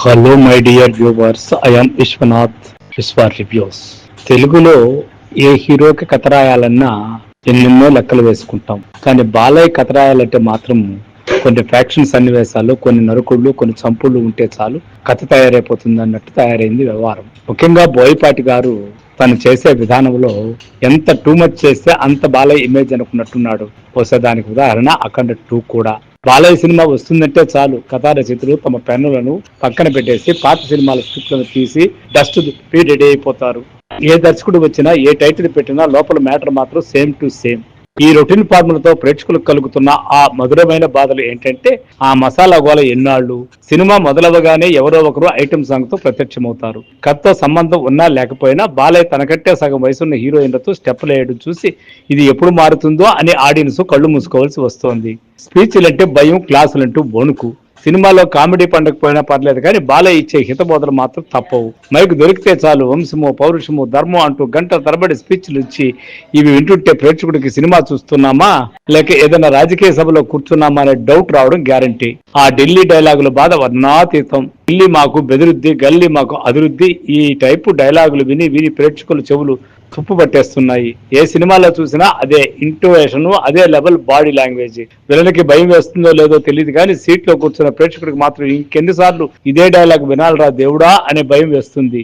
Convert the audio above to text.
Hello my dear viewers, I'm Vishwanath Vishwa reviews. తెలుగులో ఏ హీరోకి కథ రాయాలన్నా ఎన్నెన్నో లెక్కలు వేసుకుంటాం. కానీ బాలయ్య కథ రాయాలంటే మాత్రం కొన్ని ఫ్యాక్షన్ సన్నివేశాలు, కొన్ని నరుకుళ్ళు, కొన్ని చంపుళ్ళు ఉంటే చాలు కథ తయారైపోతుంది అన్నట్టు తయారైంది వ్యవహారం. ముఖ్యంగా బోయపాటి గారు తను చేసే విధానంలో ఎంత టూ మచ్ చేస్తే అంత బాలయ్య ఇమేజ్ అనుకున్నట్టున్నాడు. బహుశా దానికి ఉదాహరణ అఖండ 2 కూడా. బాలయ్య సినిమా వస్తుందంటే చాలు కథా రచయితలు తమ పెన్నులను పక్కన పెట్టేసి పాత సినిమాల స్క్రిప్ట్లను తీసి డస్ట్ దుప్పి రెడీ అయిపోతారు. ఏ దర్శకుడు వచ్చినా ఏ టైటిల్ పెట్టినా లోపల మ్యాటర్ మాత్రం సేమ్ టు సేమ్. ఈ రొటీన్ ఫార్ములతో ప్రేక్షకులకు కలుగుతున్న ఆ మధురమైన బాధలు ఏంటంటే, ఆ మసాలా గోల ఎన్నాళ్ళు. సినిమా మొదలవగానే ఎవరో ఒకరు ఐటమ్ సాంగ్ తో ప్రత్యక్షమవుతారు. కథతో సంబంధం ఉన్నా లేకపోయినా బాలయ్య తనకంటే సగం వయసున్న హీరోయిన్లతో స్టెప్పులు వేయడం చూసి ఇది ఎప్పుడు మారుతుందో అని ఆడియన్స్ కళ్ళు మూసుకోవాల్సి వస్తోంది. స్పీచ్లంటే భయం, క్లాసులంటూ వణుకు. సినిమాలో కామెడీ పండకపోయినా పర్లేదు కానీ బాలయ్య ఇచ్చే హితబోధలు మాత్రం తప్పవు. మైకు దొరికితే చాలు వంశము, పౌరుషము, ధర్మం అంటూ గంట తరబడి స్పీచ్లు ఇచ్చి ఇవి వింటుంటే ప్రేక్షకుడికి సినిమా చూస్తున్నామా లేక ఏదైనా రాజకీయ సభలో కూర్చున్నామా అనే డౌట్ రావడం గ్యారంటీ. ఆ ఢిల్లీ డైలాగుల బాధ వర్ణాతీతం. ఢిల్లీ మాకు బెదిరుద్ది, గల్లీ మాకు అభివృద్ధి, ఈ టైపు డైలాగులు విని విని ప్రేక్షకుల చెవులు తుప్పు పట్టేస్తున్నాయి. ఏ సినిమాలో చూసినా అదే ఇంటోవేషన్, అదే లెవెల్ బాడీ లాంగ్వేజ్. వీళ్ళకి భయం వేస్తుందో లేదో తెలియదు కానీ సీట్లో కూర్చున్న ప్రేక్షకుడికి మాత్రం ఇంకెన్నిసార్లు ఇదే డైలాగ్ వినాలరా దేవుడా అనే భయం వేస్తుంది.